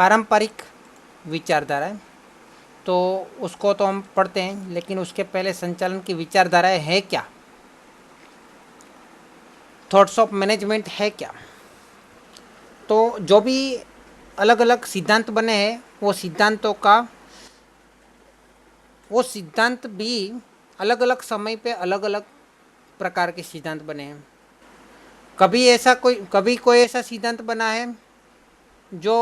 पारंपरिक विचारधाराएं, तो उसको तो हम पढ़ते हैं, लेकिन उसके पहले संचालन की विचारधाराएं है क्या, थॉट्स ऑफ मैनेजमेंट है क्या। तो जो भी अलग अलग सिद्धांत बने हैं वो सिद्धांत भी अलग अलग समय पे अलग अलग प्रकार के सिद्धांत बने हैं। कभी कोई ऐसा सिद्धांत बना है जो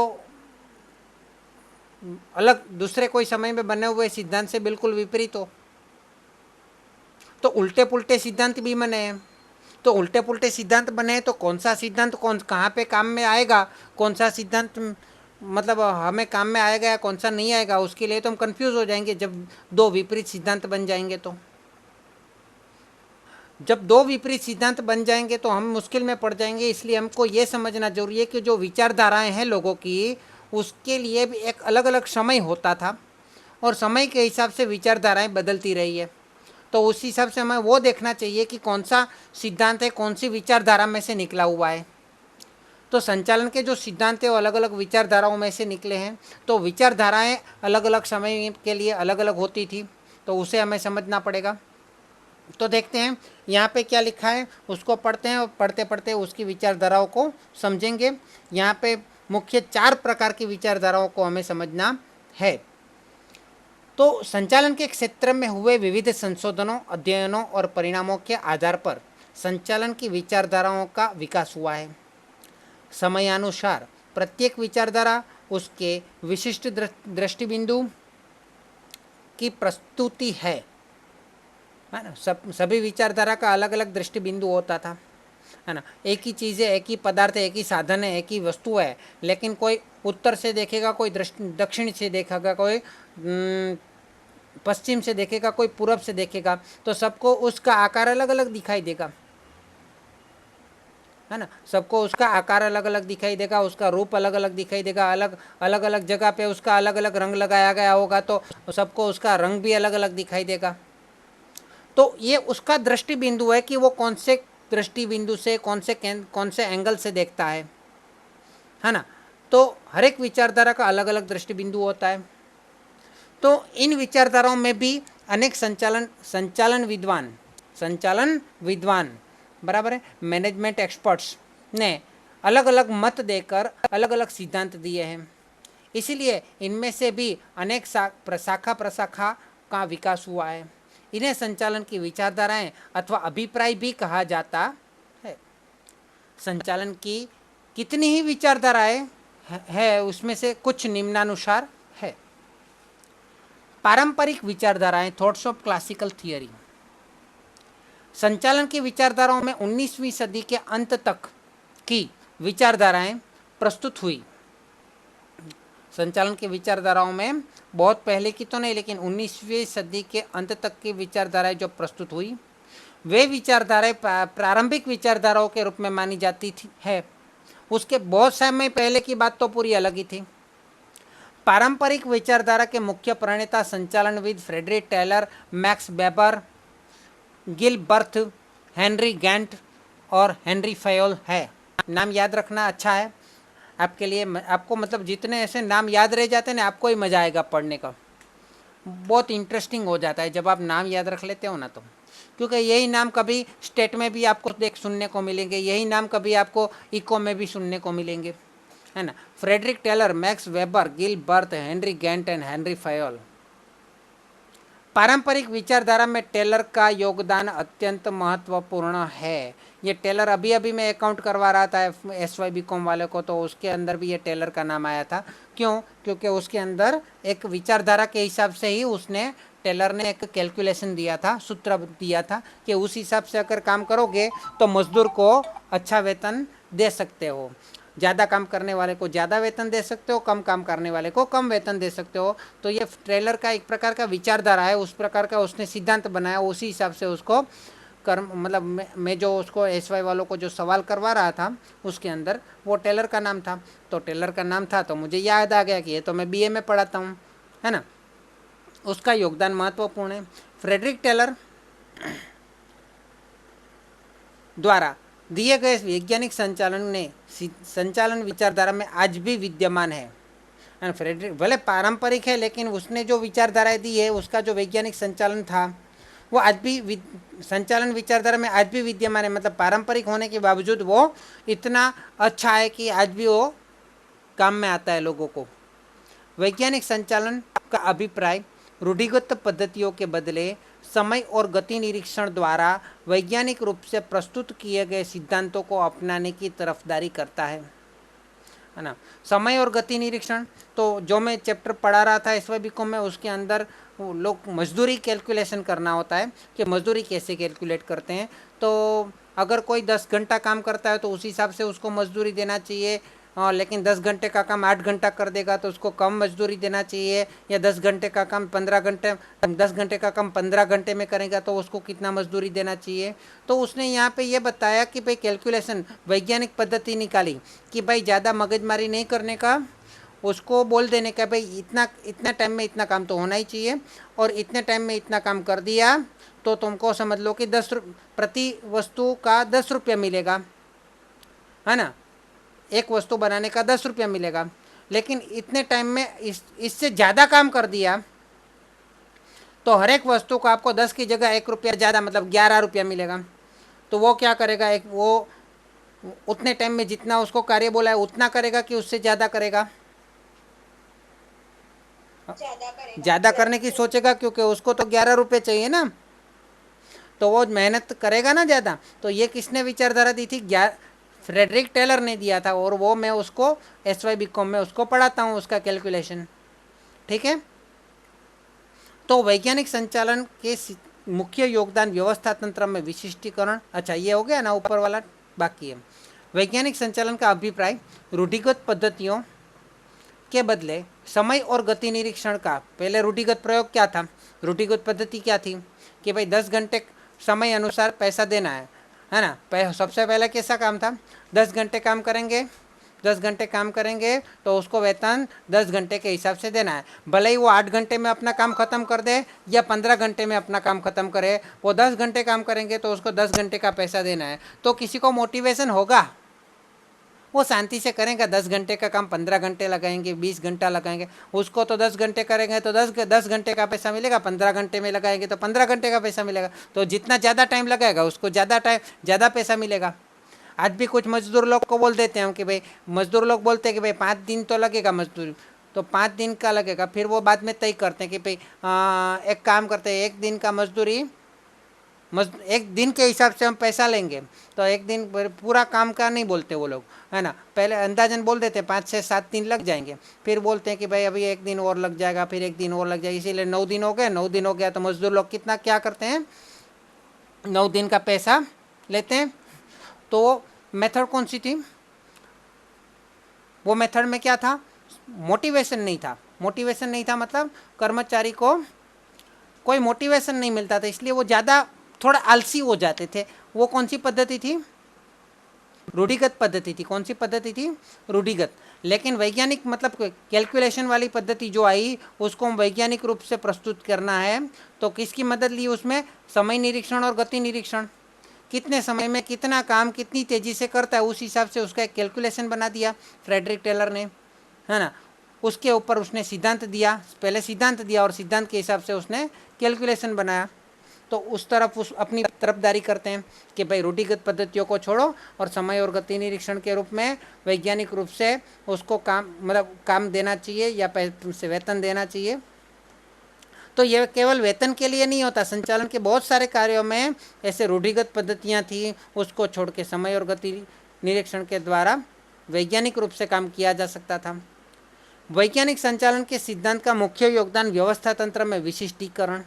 अलग दूसरे कोई समय में बने हुए सिद्धांत से बिल्कुल विपरीत हो। तो उल्टे पुल्टे सिद्धांत भी बने हैं। तो उल्टे पुल्टे सिद्धांत बने हैं तो कौन सा सिद्धांत कहाँ पे काम में आएगा, कौन सा सिद्धांत मतलब हमें काम में आएगा या कौन सा नहीं आएगा, उसके लिए तो हम कंफ्यूज हो जाएंगे जब दो विपरीत सिद्धांत बन जाएंगे। तो जब दो विपरीत सिद्धांत बन जाएंगे तो हम मुश्किल में पड़ जाएंगे। इसलिए हमको ये समझना जरूरी है कि जो विचारधाराएं हैं लोगों की, उसके लिए भी एक अलग अलग समय होता था और समय के हिसाब से विचारधाराएं बदलती रही है। तो उस हिसाब से हमें वो देखना चाहिए कि कौन सा सिद्धांत है, कौन सी विचारधारा में से निकला हुआ है। तो संचालन के जो सिद्धांत है वो अलग अलग विचारधाराओं में से निकले हैं। तो विचारधाराएं अलग अलग समय के लिए अलग अलग होती थी, तो उसे हमें समझना पड़ेगा। तो देखते हैं यहाँ पे क्या लिखा है, उसको पढ़ते हैं और पढ़ते पढ़ते उसकी विचारधाराओं को समझेंगे। यहाँ पे मुख्य 4 प्रकार की विचारधाराओं को हमें समझना है। तो संचालन के क्षेत्र में हुए विविध संशोधनों, अध्ययनों और परिणामों के आधार पर संचालन की विचारधाराओं का विकास हुआ है। समयानुसार प्रत्येक विचारधारा उसके विशिष्ट दृष्टिबिंदु की प्रस्तुति है ना। सभी विचारधारा का अलग अलग दृष्टिबिंदु होता था, है ना। एक ही चीज़ है, एक ही पदार्थ है, एक ही साधन है, एक ही वस्तु है, लेकिन कोई उत्तर से देखेगा, कोई दक्षिण से देखेगा, कोई पश्चिम से देखेगा, कोई पूर्व से देखेगा, तो सबको उसका आकार अलग अलग दिखाई देगा, है ना। सबको उसका आकार अलग अलग दिखाई देगा, उसका रूप अलग अलग दिखाई देगा। अलग अलग जगह पे उसका अलग अलग रंग लगाया गया होगा तो सबको उसका रंग भी अलग अलग दिखाई देगा। तो ये उसका दृष्टि बिंदु है कि वो कौन से दृष्टि बिंदु से कौन से एंगल से देखता है ना। तो हर एक विचारधारा का अलग अलग दृष्टि बिंदु होता है। तो इन विचारधाराओं में भी अनेक संचालन विद्वान बराबर है, मैनेजमेंट एक्सपर्ट्स ने अलग अलग मत देकर अलग अलग सिद्धांत दिए हैं। इसीलिए इनमें से भी अनेक शाखा प्रशाखा का विकास हुआ है। इन्हें संचालन की विचारधाराएं अथवा अभिप्राय भी कहा जाता है। संचालन की कितनी ही विचारधाराएं है, उसमें से कुछ निम्नानुसार है। पारंपरिक विचारधाराएं, थॉट्स ऑफ क्लासिकल थियरी। संचालन की विचारधाराओं में 19वीं सदी के अंत तक की विचारधाराएं प्रस्तुत हुई। संचालन की विचारधाराओं में बहुत पहले की तो नहीं, लेकिन 19वीं सदी के अंत तक की विचारधाराएं जो प्रस्तुत हुई, वे विचारधाराएं प्रारंभिक विचारधाराओं के रूप में मानी जाती थी है। उसके बहुत समय पहले की बात तो पूरी अलग ही थी। पारंपरिक विचारधारा के मुख्य प्रणेता संचालनविद Frederick Taylor, Max Weber, Gilbert, Henry Gantt और हेनरी फयोल है। नाम याद रखना अच्छा है आपके लिए। आपको मतलब जितने ऐसे नाम याद रह जाते हैं ना, आपको ही मज़ा आएगा पढ़ने का। बहुत इंटरेस्टिंग हो जाता है जब आप नाम याद रख लेते हो ना, तो क्योंकि यही नाम कभी स्टेट में भी आपको देख सुनने को मिलेंगे, यही नाम कभी आपको इको में भी सुनने को मिलेंगे, है ना। Frederick Taylor, Max Weber, Gilbert, Henry Gantt and Henry Fayol. पारंपरिक विचारधारा में टेलर का योगदान अत्यंत महत्वपूर्ण है। ये टेलर अभी अभी मैं अकाउंट करवा रहा था SY BCom वाले को, तो उसके अंदर भी ये टेलर का नाम आया था। क्यों? क्योंकि उसके अंदर एक विचारधारा के हिसाब से ही उसने टेलर ने एक कैलकुलेशन दिया था, सूत्र दिया था कि उस हिसाब से अगर काम करोगे तो मजदूर को अच्छा वेतन दे सकते हो, ज़्यादा काम करने वाले को ज़्यादा वेतन दे सकते हो, कम काम करने वाले को कम वेतन दे सकते हो। तो ये टेलर का एक प्रकार का विचारधारा है, उस प्रकार का उसने सिद्धांत बनाया, उसी हिसाब से उसको कर्म मतलब मैं जो उसको SY वालों को जो सवाल करवा रहा था उसके अंदर वो टेलर का नाम था। तो टेलर का नाम था तो मुझे याद आ गया कि ये तो मैं BA में पढ़ाता हूँ, है ना। उसका योगदान महत्वपूर्ण है। फ्रेडरिक टेलर द्वारा दिए गए वैज्ञानिक संचालन विचारधारा में आज भी विद्यमान है। एंड फ्रेडरिक भले पारंपरिक है, लेकिन उसने जो विचारधाराएं दी है, उसका जो वैज्ञानिक संचालन था वो आज भी संचालन विचारधारा में आज भी विद्यमान है। मतलब पारंपरिक होने के बावजूद वो इतना अच्छा है कि आज भी वो काम में आता है लोगों को। वैज्ञानिक संचालन का अभिप्राय रूढ़िगत पद्धतियों के बदले समय और गति निरीक्षण द्वारा वैज्ञानिक रूप से प्रस्तुत किए गए सिद्धांतों को अपनाने की तरफदारी करता है ना। समय और गति निरीक्षण, तो जो मैं चैप्टर पढ़ा रहा था एस वाई बी कॉम में, उसके अंदर वो लोग मजदूरी कैलकुलेशन करना होता है कि मजदूरी कैसे कैलकुलेट करते हैं। तो अगर कोई 10 घंटा काम करता है तो उस हिसाब से उसको मजदूरी देना चाहिए। लेकिन 10 घंटे का काम 8 घंटा कर देगा तो उसको कम मजदूरी देना चाहिए। या 10 घंटे का काम 10 घंटे का काम 15 घंटे में करेगा तो उसको कितना मजदूरी देना चाहिए। तो उसने यहाँ पे ये बताया कि भाई कैलकुलेशन वैज्ञानिक पद्धति निकाली कि भाई ज़्यादा मगजमारी नहीं करने का, उसको बोल देने का भाई इतना इतना टाइम में इतना काम तो होना ही चाहिए, और इतने टाइम में इतना काम कर दिया तो तुमको समझ लो कि प्रति वस्तु का 10 रुपया मिलेगा, है ना। एक वस्तु बनाने का 10 रुपया मिलेगा, लेकिन इतने टाइम में इससे ज़्यादा काम कर दिया तो हर एक वस्तु को आपको 10 की जगह 1 रुपया ज़्यादा, मतलब 11 रुपया मिलेगा। तो वो क्या करेगा, एक वो उतने टाइम में जितना उसको कार्य बोला है उतना करेगा कि उससे ज़्यादा करेगा? ज़्यादा करने की सोचेगा, क्योंकि उसको तो 11 रुपये चाहिए ना, तो वो मेहनत करेगा ना ज़्यादा। तो ये किसने विचारधारा दी थी? फ्रेडरिक टेलर ने दिया था, और वो मैं उसको एस वाई बी कॉम में उसको पढ़ाता हूँ, उसका कैलकुलेशन। ठीक है। तो वैज्ञानिक संचालन के मुख्य योगदान व्यवस्था तंत्र में विशिष्टीकरण, अच्छा ये हो गया ना, ऊपर वाला बाकी है। वैज्ञानिक संचालन का अभिप्राय रूढ़िगत पद्धतियों के बदले समय और गति निरीक्षण का, पहले रूढ़िगत प्रयोग क्या था, रूढ़िगत पद्धति क्या थी कि भाई 10 घंटे समय अनुसार पैसा देना है ना। सबसे पहले कैसा काम था, 10 घंटे काम करेंगे, 10 घंटे काम करेंगे तो उसको वेतन 10 घंटे के हिसाब से देना है। भले ही वो 8 घंटे में अपना काम ख़त्म कर दे या 15 घंटे में अपना काम ख़त्म करे, वो 10 घंटे काम करेंगे तो उसको 10 घंटे का पैसा देना है। तो किसी को मोटिवेशन होगा, वो शांति से करेंगे। 10 घंटे का काम 15 घंटे लगाएंगे, 20 घंटा लगाएंगे, उसको तो 10 घंटे करेंगे तो 10 घंटे का पैसा मिलेगा, 15 घंटे में लगाएंगे तो 15 घंटे का पैसा मिलेगा। तो जितना ज़्यादा टाइम लगाएगा उसको ज़्यादा पैसा मिलेगा। आज भी कुछ मजदूर लोग को बोल देते हैं कि भाई, मजदूर लोग बोलते हैं कि भाई 5 दिन तो लगेगा मजदूरी, तो 5 दिन का लगेगा। फिर वो बाद में तय करते हैं कि भाई एक काम करते हैं, एक दिन का मजदूरी एक दिन के हिसाब से हम पैसा लेंगे। तो एक दिन पूरा काम का नहीं बोलते वो लोग, है ना। पहले अंदाजन बोल देते 5 से 7 दिन लग जाएंगे, फिर बोलते हैं कि भाई अभी एक दिन और लग जाएगा, फिर एक दिन और लग जाएगा, इसीलिए 9 दिन हो गए। 9 दिन हो गया तो मजदूर लोग कितना क्या करते हैं, 9 दिन का पैसा लेते हैं। तो मेथड कौन सी थी, वो मेथड में क्या था, मोटिवेशन नहीं था। मोटिवेशन नहीं था मतलब कर्मचारी को कोई मोटिवेशन नहीं मिलता था, इसलिए वो ज़्यादा थोड़ा आलसी हो जाते थे। वो कौन सी पद्धति थी, रूढ़िगत पद्धति थी। कौन सी पद्धति थी, रूढ़िगत। लेकिन वैज्ञानिक मतलब कैलकुलेशन वाली पद्धति जो आई उसको हम वैज्ञानिक रूप से प्रस्तुत करना है, तो किसकी मदद ली उसमें, समय निरीक्षण और गति निरीक्षण। कितने समय में कितना काम कितनी तेज़ी से करता है, उस हिसाब से उसका एक कैलकुलेशन बना दिया फ्रेडरिक टेलर ने, है ना। उसके ऊपर उसने सिद्धांत दिया, पहले सिद्धांत दिया और सिद्धांत के हिसाब से उसने कैलकुलेशन बनाया। तो उस तरफ उस अपनी तरफदारी करते हैं कि भाई रूढ़िगत पद्धतियों को छोड़ो और समय और गति निरीक्षण के रूप में वैज्ञानिक रूप से उसको काम मतलब काम देना चाहिए या पैसे से वेतन देना चाहिए। तो यह केवल वेतन के लिए नहीं होता, संचालन के बहुत सारे कार्यों में ऐसे रूढ़िगत पद्धतियाँ थी, उसको छोड़ के समय और गति निरीक्षण के द्वारा वैज्ञानिक रूप से काम किया जा सकता था। वैज्ञानिक संचालन के सिद्धांत का मुख्य योगदान व्यवस्था तंत्र में विशिष्टीकरण,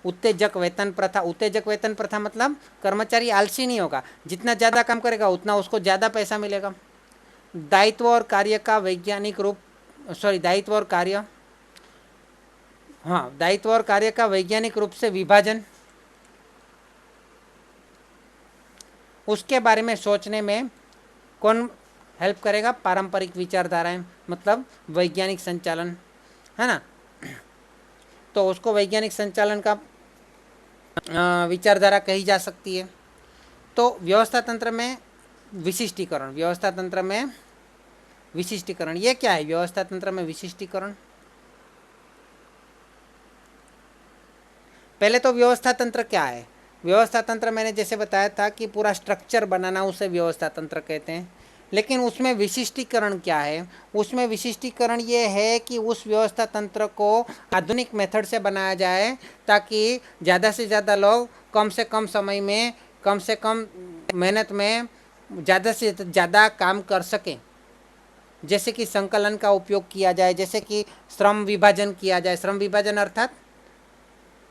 उत्तेजक वेतन प्रथा। उत्तेजक वेतन प्रथा मतलब कर्मचारी आलसी नहीं होगा, जितना ज़्यादा काम करेगा उतना उसको ज़्यादा पैसा मिलेगा। दायित्व और कार्य का वैज्ञानिक रूप, दायित्व और कार्य, हाँ, दायित्व और कार्य का वैज्ञानिक रूप से विभाजन, उसके बारे में सोचने में कौन हेल्प करेगा, पारंपरिक विचारधाराएं मतलब वैज्ञानिक संचालन, है ना। तो उसको वैज्ञानिक संचालन का विचारधारा कही जा सकती है। तो व्यवस्था तंत्र में विशिष्टीकरण, व्यवस्था तंत्र में विशिष्टीकरण, ये क्या है व्यवस्था तंत्र में विशिष्टीकरण? पहले तो व्यवस्था तंत्र क्या है? व्यवस्था तंत्र मैंने जैसे बताया था कि पूरा स्ट्रक्चर बनाना, उसे व्यवस्था तंत्र कहते हैं। लेकिन उसमें विशिष्टीकरण क्या है? उसमें विशिष्टीकरण ये है कि उस व्यवस्था तंत्र को आधुनिक मेथड से बनाया जाए ताकि ज़्यादा से ज़्यादा लोग कम से कम समय में, कम से कम मेहनत में ज़्यादा से ज़्यादा काम कर सकें। जैसे कि संकलन का उपयोग किया जाए, जैसे कि श्रम विभाजन किया जाए। श्रम विभाजन अर्थात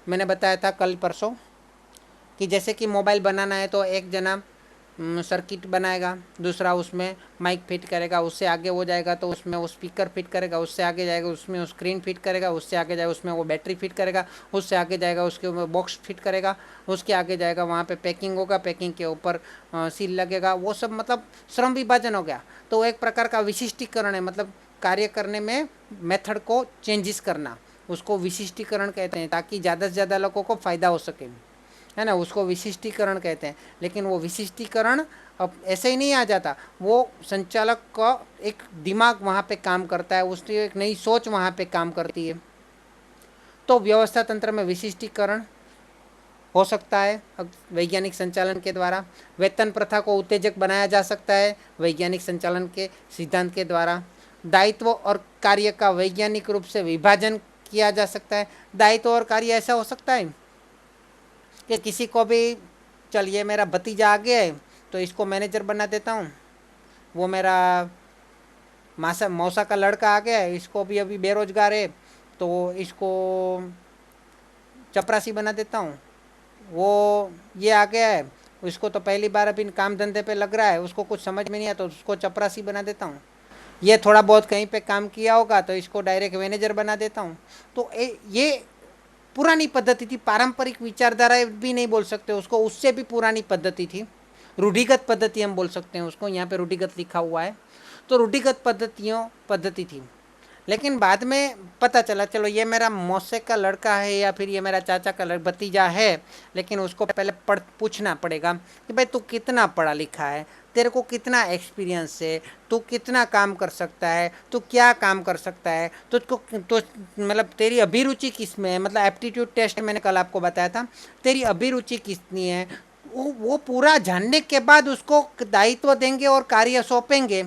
मैंने बताया था कल परसों कि जैसे कि मोबाइल बनाना है तो एक जना सर्किट बनाएगा, दूसरा उसमें माइक फिट करेगा, उससे आगे हो जाएगा तो उसमें वो स्पीकर फिट करेगा, उससे आगे जाएगा उसमें वो स्क्रीन फिट करेगा, उससे आगे जाएगा उसमें वो बैटरी फिट करेगा, उससे आगे जाएगा उसके ऊपर बॉक्स फिट करेगा, उसके आगे जाएगा वहाँ पे पैकिंग होगा, पैकिंग के ऊपर सील लगेगा। वो सब मतलब श्रम विभाजन हो गया। तो एक प्रकार का विशिष्टीकरण है, मतलब कार्य करने में मेथड को चेंजेस करना, उसको विशिष्टीकरण कहते हैं, ताकि ज़्यादा से ज़्यादा लोगों को फ़ायदा हो सके, है ना। उसको विशिष्टीकरण कहते हैं। लेकिन वो विशिष्टीकरण अब ऐसे ही नहीं आ जाता, वो संचालक का एक दिमाग वहाँ पे काम करता है, उसकी एक नई सोच वहाँ पे काम करती है। तो व्यवस्था तंत्र में विशिष्टीकरण हो सकता है वैज्ञानिक संचालन के द्वारा। वेतन प्रथा को उत्तेजक बनाया जा सकता है वैज्ञानिक संचालन के सिद्धांत के द्वारा। दायित्व और कार्य का वैज्ञानिक रूप से विभाजन किया जा सकता है। दायित्व और कार्य ऐसा हो सकता है कि किसी को भी, चल ये मेरा भतीजा आ गया है तो इसको मैनेजर बना देता हूँ, वो मेरा मौसा का लड़का आ गया है, इसको भी अभी बेरोजगार है तो इसको चपरासी बना देता हूँ, वो ये आ गया है उसको तो पहली बार अभी काम धंधे पे लग रहा है, उसको कुछ समझ में नहीं आता तो उसको चपरासी बना देता हूँ, ये थोड़ा बहुत कहीं पे काम किया होगा तो इसको डायरेक्ट मैनेजर बना देता हूँ। तो ये पुरानी पद्धति थी, पारंपरिक विचारधारा भी नहीं बोल सकते उसको, उससे भी पुरानी पद्धति थी, रूढ़िगत पद्धति हम बोल सकते हैं उसको। यहाँ पे रूढ़िगत लिखा हुआ है, तो रूढ़िगत पद्धति थी। लेकिन बाद में पता चला चलो ये मेरा मौसे का लड़का है या फिर ये मेरा चाचा का भतीजा है, लेकिन उसको पहले पूछना पड़ेगा कि भाई तू कितना पढ़ा लिखा है, तेरे को कितना एक्सपीरियंस है, तू कितना काम कर सकता है, तू क्या काम कर सकता है, तुझको तो मतलब तेरी अभिरुचि किस में है, मतलब एप्टीट्यूड टेस्ट मैंने कल आपको बताया था, तेरी अभिरुचि कितनी है, वो पूरा जानने के बाद उसको दायित्व देंगे और कार्य सौंपेंगे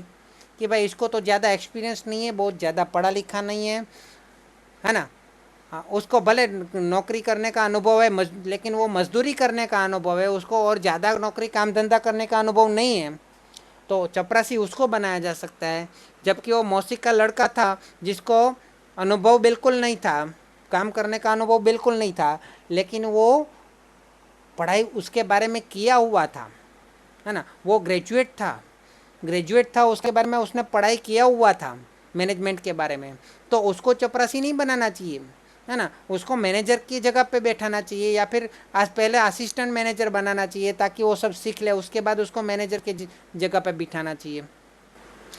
कि भाई इसको तो ज़्यादा एक्सपीरियंस नहीं है, बहुत ज़्यादा पढ़ा लिखा नहीं है ना। हाँ, उसको भले नौकरी करने का अनुभव है लेकिन वो मजदूरी करने का अनुभव है उसको, और ज़्यादा नौकरी काम धंधा करने का अनुभव नहीं है, तो चपरासी उसको बनाया जा सकता है। जबकि वो मौसी का लड़का था जिसको अनुभव बिल्कुल नहीं था, काम करने का अनुभव बिल्कुल नहीं था, लेकिन वो पढ़ाई उसके बारे में किया हुआ था, है ना, वो ग्रेजुएट था, उसके बारे में उसने पढ़ाई किया हुआ था मैनेजमेंट के बारे में, तो उसको चपरासी नहीं बनाना चाहिए, है ना, उसको मैनेजर की जगह पे बैठाना चाहिए या फिर आज पहले असिस्टेंट मैनेजर बनाना चाहिए ताकि वो सब सीख ले, उसके बाद उसको मैनेजर की जगह पे बिठाना चाहिए।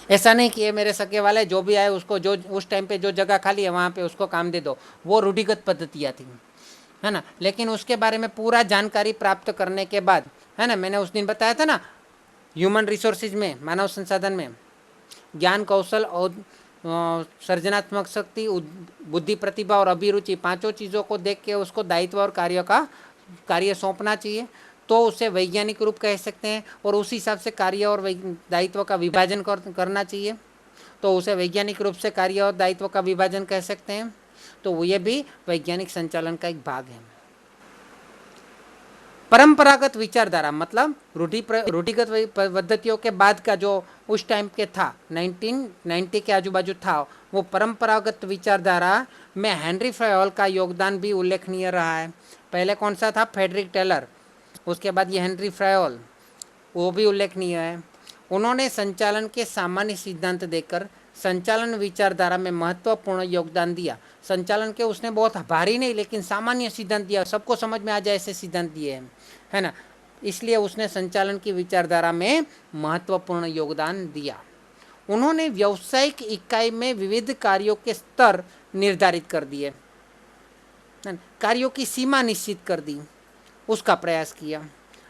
ऐसा नहीं कि ये मेरे सगे वाले जो भी आए उसको जो उस टाइम पे जो जगह खाली है वहाँ पे उसको काम दे दो, वो रूढ़िगत पद्धतियाँ थी, है ना। लेकिन उसके बारे में पूरा जानकारी प्राप्त करने के बाद, है ना, मैंने उस दिन बताया था ना, ह्यूमन रिसोर्सेज में, मानव संसाधन में ज्ञान, कौशल और सृजनात्मक शक्ति, बुद्धि, प्रतिभा और अभिरुचि, पांचों चीज़ों को देख के उसको दायित्व और कार्य सौंपना चाहिए, तो उसे वैज्ञानिक रूप कह सकते हैं, और उस हिसाब से कार्य और दायित्व का विभाजन करना चाहिए, तो उसे वैज्ञानिक रूप से कार्य और दायित्व का विभाजन कह सकते हैं। तो ये भी वैज्ञानिक संचालन का एक भाग है। परंपरागत विचारधारा मतलब रूढ़िगत पद्धतियों के बाद का जो उस टाइम के था, 1990 के आजू बाजू था, वो परंपरागत विचारधारा में हेनरी फ्रायोल का योगदान भी उल्लेखनीय रहा है। पहले कौन सा था? फ्रेडरिक टेलर, उसके बाद ये हेनरी फ्रायोल, वो भी उल्लेखनीय है। उन्होंने संचालन के सामान्य सिद्धांत देकर संचालन विचारधारा में महत्वपूर्ण योगदान दिया। संचालन के उसने बहुत भारी नहीं लेकिन सामान्य सिद्धांत दिया, सबको समझ में आ जाए ऐसे सिद्धांत दिए हैं, है ना, इसलिए उसने संचालन की विचारधारा में महत्वपूर्ण योगदान दिया। उन्होंने व्यावसायिक इकाई में विविध कार्यों के स्तर निर्धारित कर दिए, कार्यों की सीमा निश्चित कर दी, उसका प्रयास किया।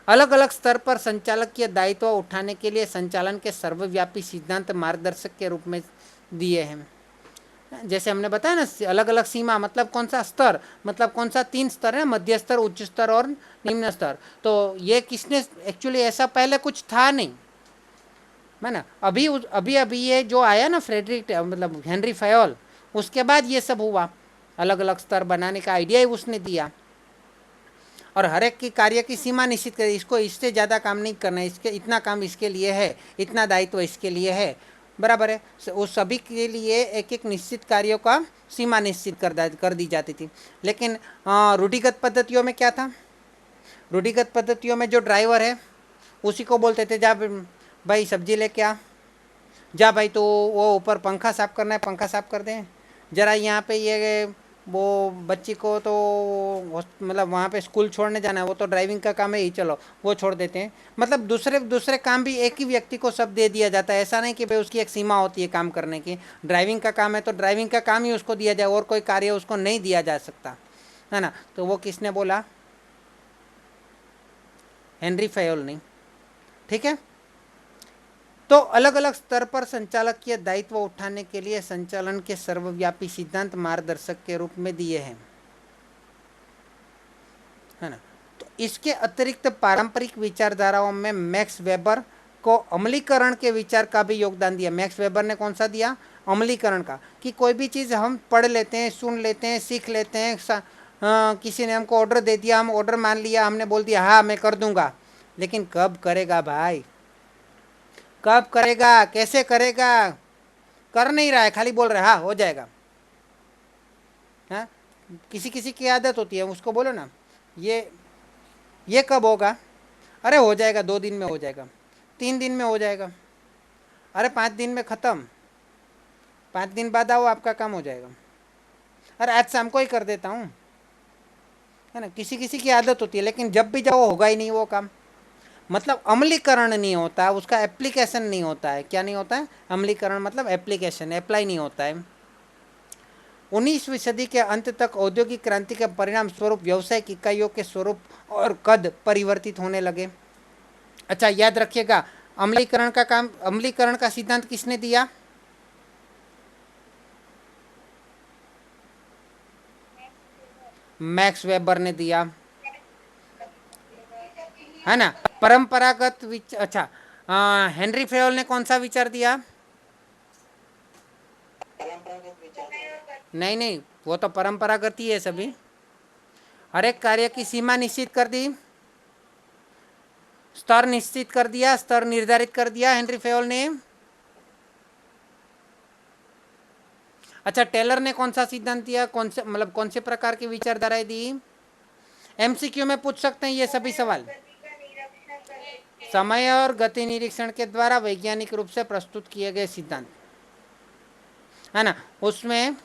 अलग अलग स्तर पर संचालकीय दायित्व उठाने के लिए संचालन के सर्वव्यापी सिद्धांत मार्गदर्शक के रूप में दिए हैं। जैसे हमने बताया ना, अलग अलग सीमा मतलब कौन सा स्तर, मतलब कौन सा 3 स्तर है, मध्य स्तर, उच्च स्तर और निम्न स्तर। तो ये किसने एक्चुअली, ऐसा पहले कुछ था नहीं, है ना। अभी अभी ये जो आया ना फ्रेडरिक मतलब हेनरी फयोल, उसके बाद ये सब हुआ, अलग अलग स्तर बनाने का आइडिया ही उसने दिया। और हर एक की कार्य की सीमा निश्चित करी, इसको इससे ज़्यादा काम नहीं करना है, इसके इतना काम इसके लिए है, इतना दायित्व इसके लिए है, बराबर है। उस सभी के लिए एक एक निश्चित कार्यों का सीमा निश्चित कर दी जाती थी। लेकिन रूढ़िगत पद्धतियों में क्या था, रूढ़िगत पद्धतियों में जो ड्राइवर है उसी को बोलते थे, जा भाई सब्जी लेके आ, जा भाई तो वो ऊपर पंखा साफ करना है, पंखा साफ कर दें, ज़रा यहाँ पे ये वो बच्ची को तो मतलब वहाँ पे स्कूल छोड़ने जाना है, वो तो ड्राइविंग का काम है ही, चलो वो छोड़ देते हैं। मतलब दूसरे दूसरे काम भी एक ही व्यक्ति को सब दे दिया जाता है। ऐसा नहीं कि भाई उसकी एक सीमा होती है काम करने की, ड्राइविंग का काम है तो ड्राइविंग का काम ही उसको दिया जाए, और कोई कार्य उसको नहीं दिया जा सकता, है ना। तो वो किसने बोला, हेनरी फयोल ने, ठीक है। तो अलग अलग स्तर पर संचालकीय दायित्व उठाने के लिए संचालन के सर्वव्यापी सिद्धांत मार्गदर्शक के रूप में दिए हैं, है ना। तो इसके अतिरिक्त पारंपरिक विचारधाराओं में मैक्स वेबर को अमलीकरण के विचार का भी योगदान दिया। मैक्स वेबर ने कौन सा दिया, अमलीकरण का, कि कोई भी चीज़ हम पढ़ लेते हैं, सुन लेते हैं, सीख लेते हैं, किसी ने हमको ऑर्डर दे दिया, हम ऑर्डर मान लिया, हमने बोल दिया हाँ मैं कर दूंगा, लेकिन कब करेगा भाई, कब करेगा, कैसे करेगा, कर नहीं रहा है, खाली बोल रहा है हाँ हो जाएगा। हाँ, किसी किसी की आदत होती है, उसको बोलो ना ये कब होगा, अरे हो जाएगा, 2 दिन में हो जाएगा, 3 दिन में हो जाएगा, अरे 5 दिन में ख़त्म, 5 दिन बाद आओ आपका काम हो जाएगा, अरे आज शाम को ही कर देता हूँ, है ना। किसी किसी की आदत होती है, लेकिन जब भी जाओ होगा ही नहीं वो काम। मतलब अमलीकरण नहीं होता है, उसका एप्लीकेशन नहीं होता है। क्या नहीं होता है, अमलीकरण मतलब एप्लीकेशन, अप्लाई नहीं होता है। 19वीं सदी के अंत तक औद्योगिक क्रांति के परिणाम स्वरूप व्यावसायिक इकाइयों के स्वरूप और कद परिवर्तित होने लगे। अच्छा याद रखिएगा, अमलीकरण का सिद्धांत किसने दिया, मैक्स वेबर ने दिया, है ना। परंपरागत अच्छा हेनरी फेयोल ने कौन सा विचार दिया, नहीं नहीं वो तो परंपरागत ही है सभी। हर एक कार्य की सीमा निश्चित कर दी, स्तर निश्चित कर दिया, स्तर निर्धारित कर दिया हेनरी फेयोल ने। अच्छा टेलर ने कौन सा सिद्धांत दिया, कौन से मतलब कौन से प्रकार की विचारधाराएं दी, एमसीक्यू में पूछ सकते हैं ये सभी सवाल। समय और गति निरीक्षण के द्वारा वैज्ञानिक रूप से प्रस्तुत किए गए सिद्धांत, है ना। उसमें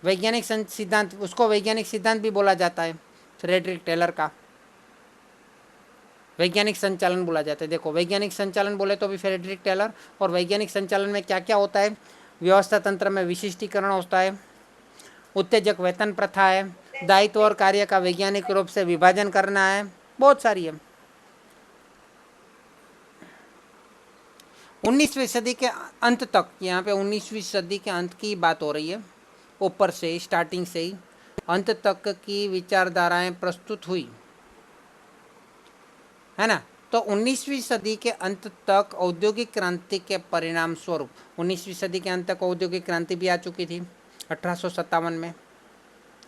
वैज्ञानिक सिद्धांत, उसको वैज्ञानिक सिद्धांत भी बोला जाता है, फ्रेडरिक टेलर का वैज्ञानिक संचालन बोला जाता है। देखो वैज्ञानिक संचालन बोले तो भी फ्रेडरिक टेलर, और वैज्ञानिक संचालन में क्या क्या होता है, व्यवस्था तंत्र में विशिष्टीकरण होता है, उत्तेजक वेतन प्रथा है, दायित्व और कार्य का वैज्ञानिक रूप से विभाजन करना है, बहुत सारी है। 19वीं सदी के अंत तक, यहाँ पे 19वीं सदी के अंत की बात हो रही है, ऊपर से स्टार्टिंग से ही अंत तक की विचारधाराएं प्रस्तुत हुई, है ना। तो 19वीं सदी के अंत तक औद्योगिक क्रांति के परिणाम स्वरूप, 19वीं सदी के अंत तक औद्योगिक क्रांति भी आ चुकी थी 1857 में,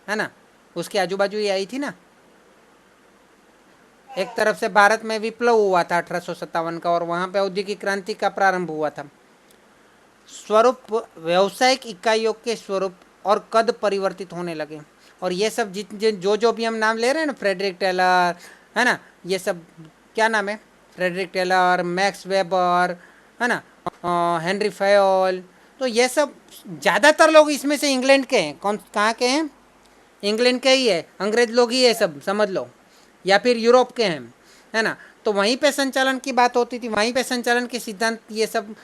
है ना। उसके आजू बाजू ही आई थी ना। एक तरफ से भारत में विप्लव हुआ था 1857 का, और वहाँ पे औद्योगिक क्रांति का प्रारंभ हुआ था। स्वरूप, व्यावसायिक इकाइयों के स्वरूप और कद परिवर्तित होने लगे, और ये सब जो भी हम नाम ले रहे हैं ना, फ्रेडरिक टेलर, है ना, ये सब क्या नाम है, फ्रेडरिक टेलर, मैक्स वेबर, है ना, हेनरी फयोल, तो ये सब ज़्यादातर लोग इसमें से इंग्लैंड के हैं। कौन कहाँ के हैं, इंग्लैंड के ही है, अंग्रेज लोग ही है सब, समझ लो, या फिर यूरोप के हैं, है ना। तो वहीं पे संचालन की बात होती थी, वहीं पे संचालन के सिद्धांत ये सब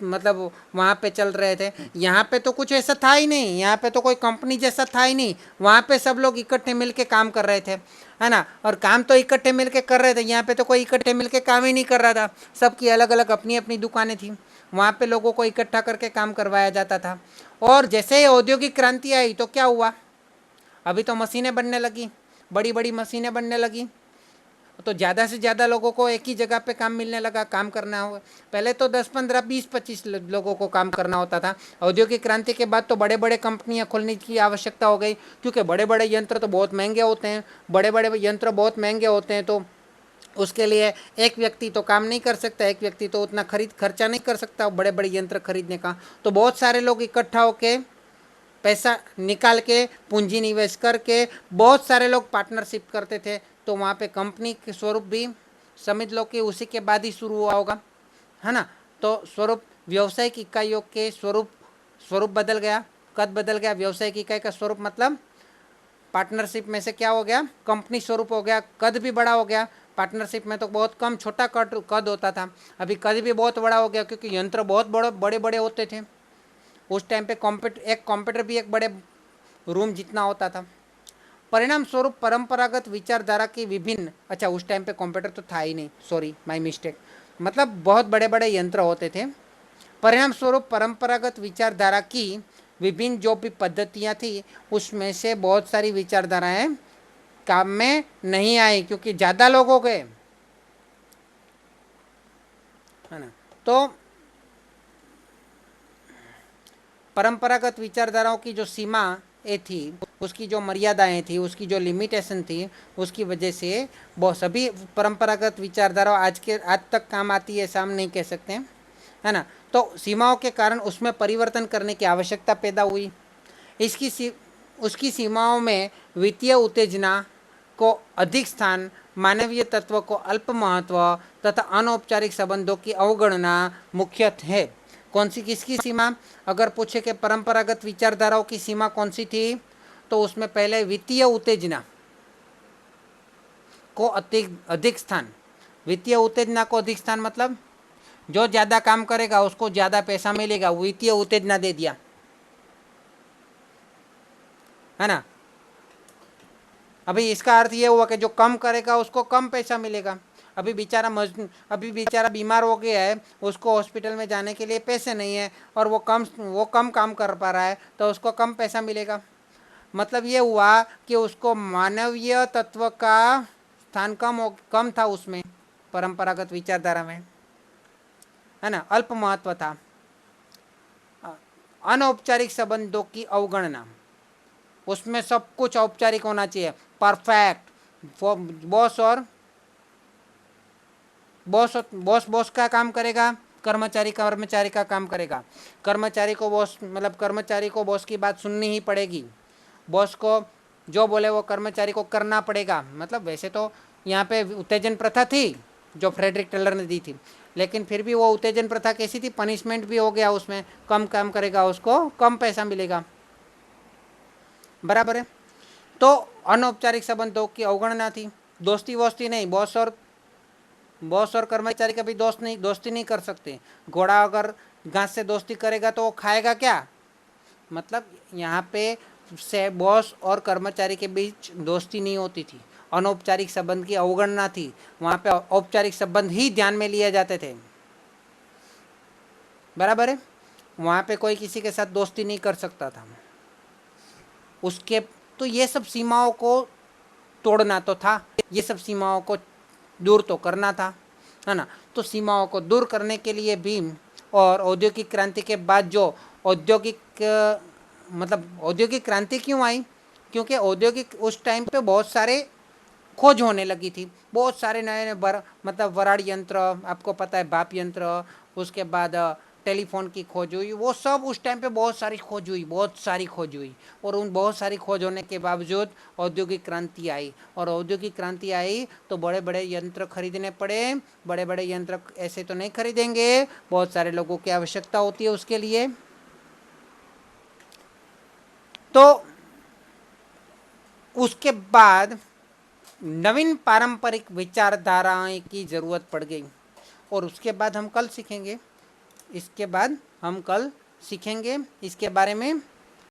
मतलब वहाँ पे चल रहे थे। यहाँ पे तो कुछ ऐसा था ही नहीं, यहाँ पे तो कोई कंपनी जैसा था ही नहीं। वहाँ पे सब लोग इकट्ठे मिलके काम कर रहे थे, है ना। और काम तो इकट्ठे मिलके कर रहे थे, यहाँ पे तो कोई इकट्ठे मिलके काम ही नहीं कर रहा था। सबकी अलग अलग अपनी अपनी दुकानें थी, वहाँ पे लोगों को इकट्ठा करके काम करवाया जाता था। और जैसे ही औद्योगिक क्रांति आई तो क्या हुआ, अभी तो मशीनें बनने लगी, बड़ी बड़ी मशीनें बनने लगी, तो ज़्यादा से ज़्यादा लोगों को एक ही जगह पे काम मिलने लगा, काम करना हो। पहले तो 10 15 20 25 लोगों को काम करना होता था। औद्योगिक क्रांति के बाद तो बड़े बड़े कंपनियां खोलने की आवश्यकता हो गई, क्योंकि बड़े बड़े यंत्र तो बहुत महंगे होते हैं, बड़े बड़े यंत्र बहुत महंगे होते हैं। तो उसके लिए एक व्यक्ति तो काम नहीं कर सकता, एक व्यक्ति तो उतना खर्चा नहीं कर सकता बड़े बड़े यंत्र खरीदने का। तो बहुत सारे लोग इकट्ठा होके पैसा निकाल के पूंजी निवेश करके बहुत सारे लोग पार्टनरशिप करते थे। तो वहाँ पे कंपनी के स्वरूप भी समझ लो कि उसी के बाद ही शुरू हुआ होगा, है ना। तो स्वरूप व्यावसायिक इकाइयों के स्वरूप बदल गया, कद बदल गया। व्यावसायिक इकाई का स्वरूप मतलब पार्टनरशिप में से क्या हो गया, कंपनी स्वरूप हो गया, कद भी बड़ा हो गया। पार्टनरशिप में तो बहुत कम छोटा कद होता था, अभी कद भी बहुत बड़ा हो गया, क्योंकि यंत्र बहुत बड़े बड़े होते थे। उस टाइम पे एक कंप्यूटर भी एक बड़े रूम जितना होता था। परिणाम स्वरूप परंपरागत विचारधारा की विभिन्न, अच्छा उस टाइम पे कंप्यूटर तो था ही नहीं, सॉरी माय मिस्टेक, मतलब बहुत बड़े बड़े यंत्र होते थे। परिणाम स्वरूप परंपरागत विचारधारा की विभिन्न जो भी पद्धतियाँ थी, उसमें से बहुत सारी विचारधाराएं काम में नहीं आई, क्योंकि ज़्यादा लोग हो गए, है ना। तो परंपरागत विचारधाराओं की जो सीमा थी, उसकी जो मर्यादाएं थी, उसकी जो लिमिटेशन थी, उसकी वजह से बहुत सभी परंपरागत विचारधारा आज तक काम आती है, ऐसा हम नहीं कह सकते हैं, है ना। तो सीमाओं के कारण उसमें परिवर्तन करने की आवश्यकता पैदा हुई। उसकी सीमाओं में वित्तीय उत्तेजना को अधिक स्थान, मानवीय तत्व को अल्प महत्व तथा अनौपचारिक संबंधों की अवगणना मुख्यतः है। कौन सी, किसकी सीमा, अगर पूछे कि परंपरागत विचारधाराओं की सीमा कौन सी थी, तो उसमें पहले वित्तीय उत्तेजना को अधिक स्थान। वित्तीय उत्तेजना को अधिक स्थान मतलब जो ज़्यादा काम करेगा उसको ज़्यादा पैसा मिलेगा, वित्तीय उत्तेजना दे दिया, है ना। अभी इसका अर्थ ये हुआ कि जो कम करेगा उसको कम पैसा मिलेगा। अभी बेचारा बीमार हो गया है, उसको हॉस्पिटल में जाने के लिए पैसे नहीं है, और वो कम काम कर पा रहा है, तो उसको कम पैसा मिलेगा। मतलब ये हुआ कि उसको मानवीय तत्व का स्थान कम था उसमें, परंपरागत विचारधारा में, है ना, अल्प महत्व था। अनौपचारिक संबंधों की अवगणना, उसमें सब कुछ औपचारिक होना चाहिए, परफेक्ट। बॉस का काम करेगा, कर्मचारी का काम करेगा। कर्मचारी को बॉस की बात सुननी ही पड़ेगी, बॉस को जो बोले वो कर्मचारी को करना पड़ेगा। मतलब वैसे तो यहाँ पे उत्तेजन प्रथा थी जो फ्रेडरिक टेलर ने दी थी, लेकिन फिर भी वो उत्तेजन प्रथा कैसी थी, पनिशमेंट भी हो गया उसमें, कम काम करेगा उसको कम पैसा मिलेगा, बराबर है। तो अनौपचारिक संबंधों की अवगणना थी, दोस्ती नहीं, बॉस और कर्मचारी कभी दोस्ती नहीं कर सकते। घोड़ा अगर घास से दोस्ती करेगा तो वो खाएगा क्या, मतलब यहाँ पे से बॉस और कर्मचारी के बीच दोस्ती नहीं होती थी, अनौपचारिक संबंध की अवगणना थी। वहाँ पे औपचारिक संबंध ही ध्यान में लिए जाते थे, बराबर है। वहाँ पे कोई किसी के साथ दोस्ती नहीं कर सकता था उसके। तो ये सब सीमाओं को तोड़ना तो था, ये सब सीमाओं को दूर तो करना था, है ना। तो सीमाओं को दूर करने के लिए भी, और औद्योगिक क्रांति के बाद जो औद्योगिक क्रांति क्यों आई, क्योंकि औद्योगिक उस टाइम पे बहुत सारे खोज होने लगी थी, बहुत सारे नए वराड़ यंत्र, आपको पता है भाप यंत्र, उसके बाद टेलीफोन की खोज हुई, वो सब उस टाइम पे बहुत सारी खोज हुई। और उन बहुत सारी खोज होने के बावजूद औद्योगिक क्रांति आई, और औद्योगिक क्रांति आई तो बड़े बड़े यंत्र खरीदने पड़े। बड़े बड़े यंत्र ऐसे तो नहीं खरीदेंगे, बहुत सारे लोगों की आवश्यकता होती है उसके लिए। तो उसके बाद नवीन पारंपरिक विचारधाराएं की ज़रूरत पड़ गई। और उसके बाद हम कल सीखेंगे, इसके बाद हम कल सीखेंगे इसके बारे में